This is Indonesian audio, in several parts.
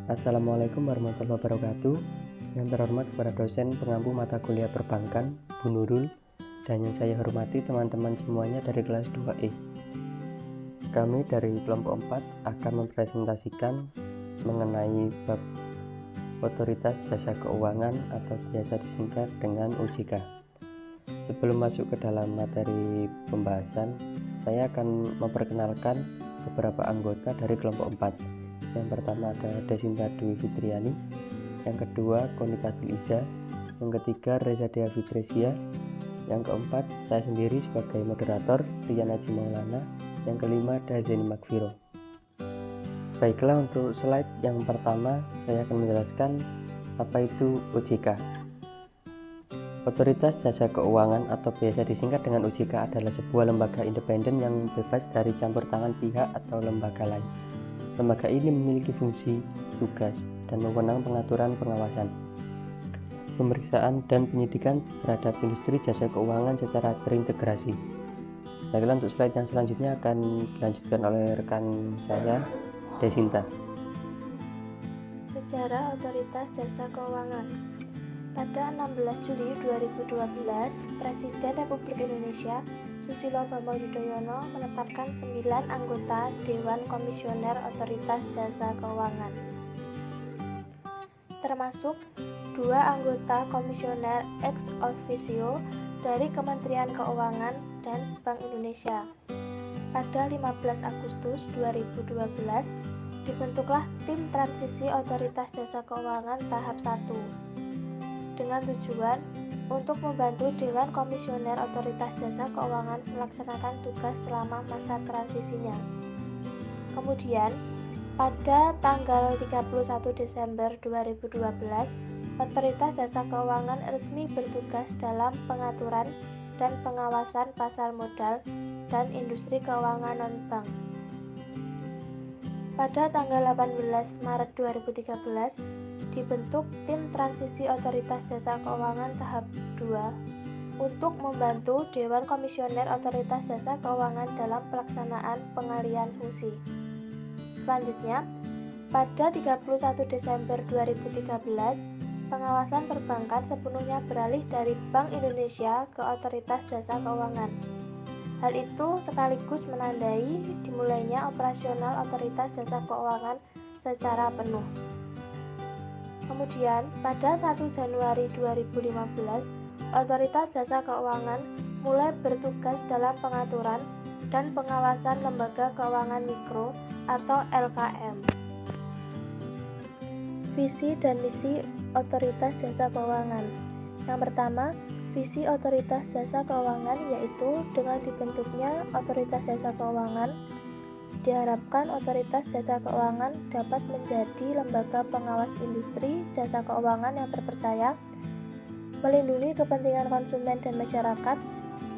Assalamualaikum warahmatullahi wabarakatuh. Yang terhormat kepada dosen pengampu mata kuliah perbankan, Bu Nurul, dan yang saya hormati teman-teman semuanya dari kelas 2E. Kami dari kelompok 4 akan mempresentasikan mengenai bab Otoritas Jasa Keuangan atau biasa disingkat dengan OJK. Sebelum masuk ke dalam materi pembahasan, saya akan memperkenalkan beberapa anggota dari kelompok 4. Yang pertama ada Desinta Dwi Fitriani, yang kedua Konita Filiza, yang ketiga Reza Dea Fitresia, yang keempat saya sendiri sebagai moderator Rian Haji Maulana, yang kelima Dazeni Magfiro. Baiklah, untuk slide yang pertama saya akan menjelaskan apa itu OJK. Otoritas Jasa Keuangan atau biasa disingkat dengan OJK adalah sebuah lembaga independen yang bebas dari campur tangan pihak atau lembaga lain. Lembaga ini memiliki fungsi, tugas, dan wewenang pengaturan pengawasan, pemeriksaan, dan penyidikan terhadap industri jasa keuangan secara terintegrasi. Baiklah, untuk slide yang selanjutnya akan dilanjutkan oleh rekan saya, Desinta. Sejarah Otoritas Jasa Keuangan. Pada 16 Juli 2012, Presiden Republik Indonesia Susilo Bambang Yudhoyono menetapkan 9 anggota Dewan Komisioner Otoritas Jasa Keuangan, termasuk 2 anggota komisioner ex officio dari Kementerian Keuangan dan Bank Indonesia. Pada 15 Agustus 2012, dibentuklah Tim Transisi Otoritas Jasa Keuangan tahap 1 dengan tujuan untuk membantu Dewan Komisioner Otoritas Jasa Keuangan melaksanakan tugas selama masa transisinya. Kemudian, pada tanggal 31 Desember 2012, Otoritas Jasa Keuangan resmi bertugas dalam pengaturan dan pengawasan pasar modal dan industri keuangan non-bank. Pada tanggal 18 Maret 2013, dibentuk Tim Transisi Otoritas Jasa Keuangan tahap 2 untuk membantu Dewan Komisioner Otoritas Jasa Keuangan dalam pelaksanaan pengalihan fungsi. Selanjutnya, pada 31 Desember 2013, pengawasan perbankan sepenuhnya beralih dari Bank Indonesia ke Otoritas Jasa Keuangan. Hal itu sekaligus menandai dimulainya operasional Otoritas Jasa Keuangan secara penuh. Kemudian, pada 1 Januari 2015, Otoritas Jasa Keuangan mulai bertugas dalam pengaturan dan pengawasan lembaga keuangan mikro atau LKM. Visi dan misi Otoritas Jasa Keuangan. Yang pertama, visi Otoritas Jasa Keuangan yaitu dengan dibentuknya Otoritas Jasa Keuangan, diharapkan Otoritas Jasa Keuangan dapat menjadi lembaga pengawas industri jasa keuangan yang terpercaya, melindungi kepentingan konsumen dan masyarakat,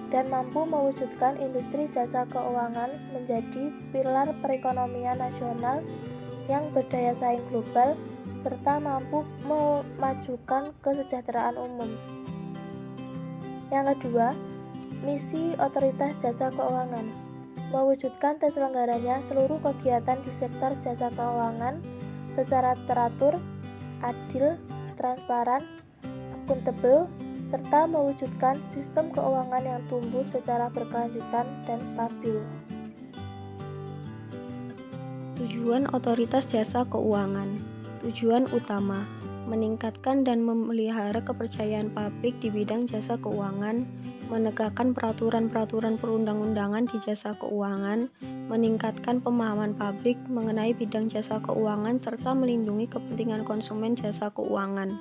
dan mampu mewujudkan industri jasa keuangan menjadi pilar perekonomian nasional yang berdaya saing global, serta mampu memajukan kesejahteraan umum. Yang kedua, misi Otoritas Jasa Keuangan mewujudkan terselenggaranya seluruh kegiatan di sektor jasa keuangan secara teratur, adil, transparan, akuntabel, serta mewujudkan sistem keuangan yang tumbuh secara berkelanjutan dan stabil. Tujuan Otoritas Jasa Keuangan. Tujuan utama: meningkatkan dan memelihara kepercayaan publik di bidang jasa keuangan, menegakkan peraturan-peraturan perundang-undangan di jasa keuangan, meningkatkan pemahaman publik mengenai bidang jasa keuangan, serta melindungi kepentingan konsumen jasa keuangan.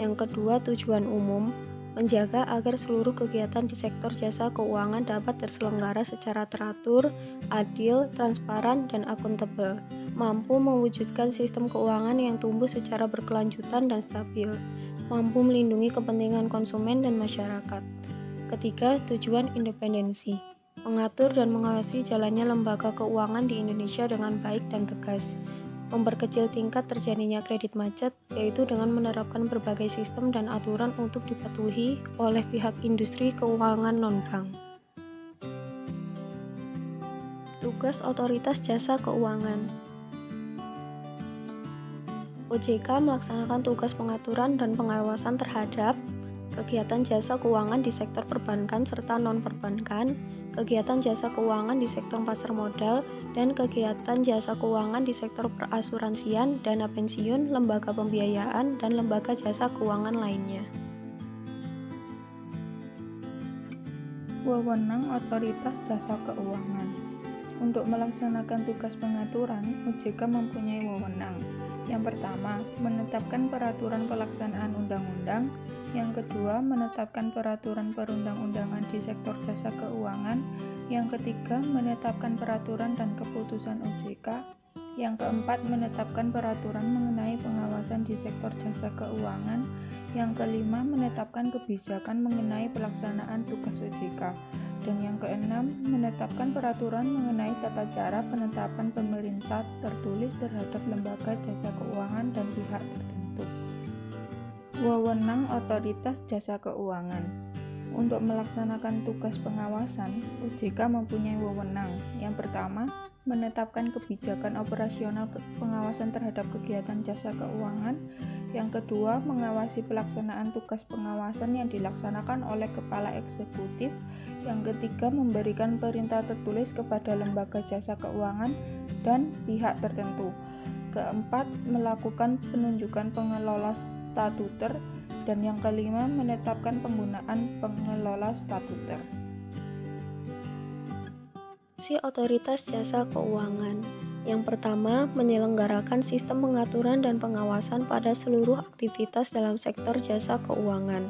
Yang kedua, tujuan umum: menjaga agar seluruh kegiatan di sektor jasa keuangan dapat terselenggara secara teratur, adil, transparan, dan akuntabel, mampu mewujudkan sistem keuangan yang tumbuh secara berkelanjutan dan stabil, mampu melindungi kepentingan konsumen dan masyarakat. Ketiga, tujuan independensi: mengatur dan mengawasi jalannya lembaga keuangan di Indonesia dengan baik dan tegas, memperkecil tingkat terjadinya kredit macet, yaitu dengan menerapkan berbagai sistem dan aturan untuk dipatuhi oleh pihak industri keuangan non-bank. Tugas Otoritas Jasa Keuangan. OJK melaksanakan tugas pengaturan dan pengawasan terhadap kegiatan jasa keuangan di sektor perbankan serta non-perbankan, kegiatan jasa keuangan di sektor pasar modal, dan kegiatan jasa keuangan di sektor perasuransian, dana pensiun, lembaga pembiayaan, dan lembaga jasa keuangan lainnya. Wewenang Otoritas Jasa Keuangan. Untuk melaksanakan tugas pengaturan, OJK mempunyai wewenang. Yang pertama, menetapkan peraturan pelaksanaan undang-undang. Yang kedua, menetapkan peraturan perundang-undangan di sektor jasa keuangan. Yang ketiga, menetapkan peraturan dan keputusan OJK. Yang keempat, menetapkan peraturan mengenai pengawasan di sektor jasa keuangan. Yang kelima, menetapkan kebijakan mengenai pelaksanaan tugas OJK. Dan yang keenam, menetapkan peraturan mengenai tata cara penetapan pemerintah tertulis terhadap lembaga jasa keuangan dan pihak tertentu. Wewenang Otoritas Jasa Keuangan. Untuk melaksanakan tugas pengawasan, OJK mempunyai wewenang. Yang pertama, menetapkan kebijakan operasional pengawasan terhadap kegiatan jasa keuangan. Yang kedua, mengawasi pelaksanaan tugas pengawasan yang dilaksanakan oleh kepala eksekutif. Yang ketiga, memberikan perintah tertulis kepada lembaga jasa keuangan dan pihak tertentu. Keempat, melakukan penunjukan pengelola statuter. Dan yang kelima, menetapkan penggunaan pengelola statuter. Fungsi Otoritas Jasa Keuangan. Yang pertama, menyelenggarakan sistem pengaturan dan pengawasan pada seluruh aktivitas dalam sektor jasa keuangan,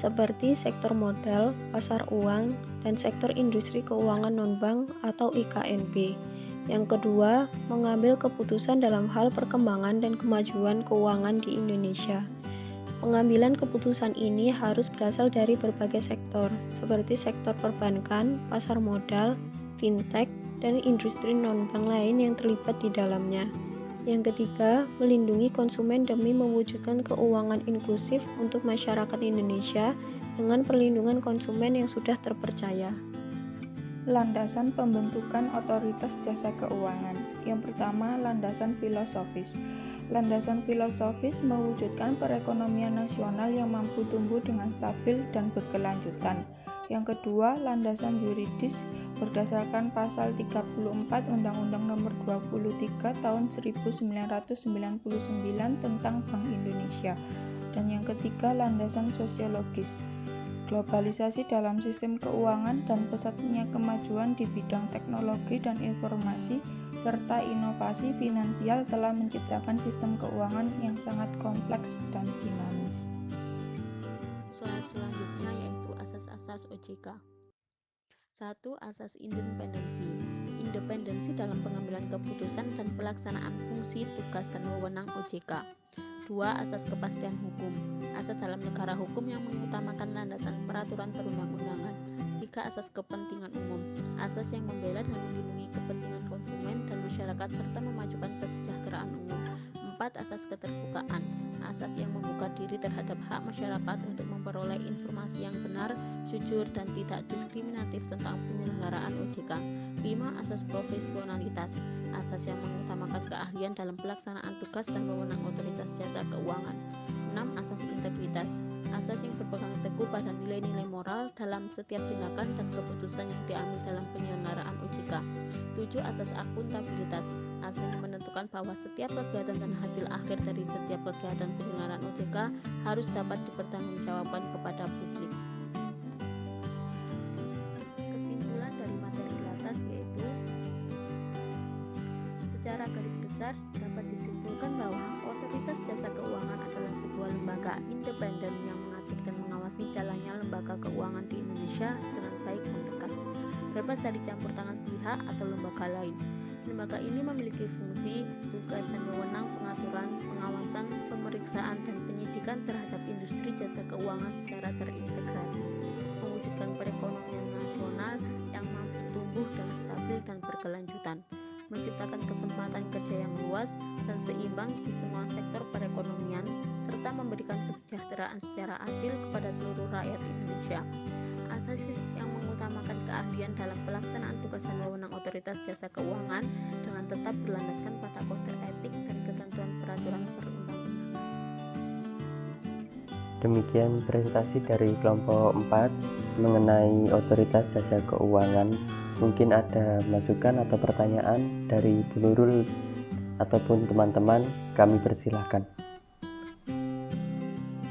seperti sektor modal, pasar uang, dan sektor industri keuangan non-bank atau IKNB. Yang kedua, mengambil keputusan dalam hal perkembangan dan kemajuan keuangan di Indonesia. Pengambilan keputusan ini harus berasal dari berbagai sektor, seperti sektor perbankan, pasar modal, fintech, dan industri non-bank lain yang terlibat di dalamnya. Yang ketiga, melindungi konsumen demi mewujudkan keuangan inklusif untuk masyarakat Indonesia dengan perlindungan konsumen yang sudah terpercaya. Landasan pembentukan Otoritas Jasa Keuangan. Yang pertama, landasan filosofis. Landasan filosofis mewujudkan perekonomian nasional yang mampu tumbuh dengan stabil dan berkelanjutan. Yang kedua, landasan yuridis berdasarkan pasal 34 Undang-Undang Nomor 23 Tahun 1999 tentang Bank Indonesia. Dan yang ketiga, landasan sosiologis. Globalisasi dalam sistem keuangan dan pesatnya kemajuan di bidang teknologi dan informasi serta inovasi finansial telah menciptakan sistem keuangan yang sangat kompleks dan dinamis. Slide selanjutnya yaitu asas-asas OJK. 1. Asas independensi. Independensi dalam pengambilan keputusan dan pelaksanaan fungsi, tugas, dan wewenang OJK. 2. Asas kepastian hukum. Asas dalam negara hukum yang mengutamakan landasan peraturan perundang-undangan. 3. Asas kepentingan umum. Asas yang membela dan melindungi kepentingan konsumen dan masyarakat serta memajukan kesejahteraan umum. 4. Asas keterbukaan. Asas yang membuka diri terhadap hak masyarakat untuk memperoleh informasi yang benar, jujur, dan tidak diskriminatif tentang penyelenggaraan OJK. 5. Asas profesionalitas. Asas yang mengutamakan keahlian dalam pelaksanaan tugas dan wewenang Otoritas Jasa Keuangan. 6. Asas integritas. Asas yang berpegang teguh pada nilai-nilai moral dalam setiap tindakan dan keputusan yang diambil dalam penyelenggaraan OJK. 7. Asas akuntabilitas. Asas yang menentukan bahwa setiap kegiatan dan hasil akhir dari setiap kegiatan penyelenggaraan OJK harus dapat dipertanggungjawabkan kepada publik. Kesimpulan dari materi di atas yaitu, secara garis besar dapat disimpulkan bahwa Otoritas Jasa Keuangan adalah sebuah lembaga independen yang mengatur dan mengawasi jalannya lembaga keuangan di Indonesia dengan baik dan tegas, bebas dari campur tangan pihak atau lembaga lain. Lembaga ini memiliki fungsi, tugas, dan wewenang pengaturan, pengawasan, pemeriksaan, dan penyidikan terhadap industri jasa keuangan secara terintegrasi, mewujudkan perekonomian nasional yang mampu tumbuh dan stabil dan berkelanjutan, menciptakan kesempatan kerja yang luas dan seimbang di semua sektor perekonomian, serta memberikan kesejahteraan secara adil kepada seluruh rakyat Indonesia. Asas yang mengutamakan keahlian dalam pelaksanaan tugas dan wewenang Otoritas Jasa Keuangan dengan tetap berlandaskan pada kode etik dan ketentuan peraturan perundang-undangan. Demikian presentasi dari kelompok 4 mengenai otoritas jasa keuangan. Mungkin ada masukan atau pertanyaan dari Bu Nurul ataupun teman-teman, kami persilahkan.